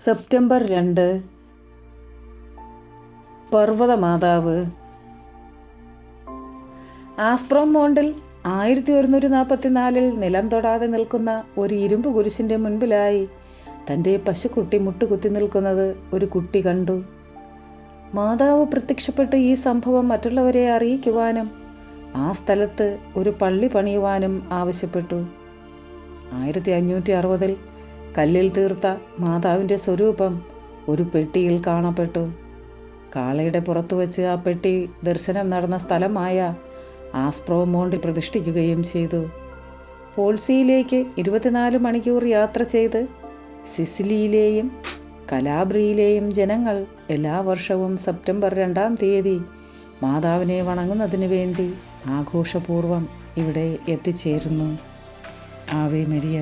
September 2 പർവ്വതമാതാവ്. ആസ്പ്രോം മോണ്ടിൽ 1144 നിലം തൊടാതെ നിൽക്കുന്ന ഒരു ഇരുമ്പ് കുരിശിൻ്റെ മുൻപിലായി തൻ്റെ പശുക്കുട്ടി മുട്ടുകുത്തി നിൽക്കുന്നത് ഒരു കുട്ടി കണ്ടു. മാതാവ് പ്രത്യക്ഷപ്പെട്ട് ഈ സംഭവം മറ്റുള്ളവരെ അറിയിക്കുവാനും ആ സ്ഥലത്ത് ഒരു പള്ളി പണിയുവാനും ആവശ്യപ്പെട്ടു. 1560 കല്ലിൽ തീർത്ത മാതാവിൻ്റെ സ്വരൂപം ഒരു പെട്ടിയിൽ കാണപ്പെട്ടു. കാളയുടെ പുറത്തു വച്ച് ആ പെട്ടി ദർശനം നടന്ന സ്ഥലമായ ആസ്പ്രോം മോണ്ടിൽ പ്രതിഷ്ഠിക്കുകയും ചെയ്തു. പോൾസിയിലേക്ക് 24 മണിക്കൂർ യാത്ര ചെയ്ത് സിസിലിയിലെയും കലാബ്രിയിലെയും ജനങ്ങൾ എല്ലാ വർഷവും സെപ്റ്റംബർ 2 തീയതി മാതാവിനെ വണങ്ങുന്നതിന് വേണ്ടി ആഘോഷപൂർവ്വം ഇവിടെ എത്തിച്ചേരുന്നു. Ave Maria.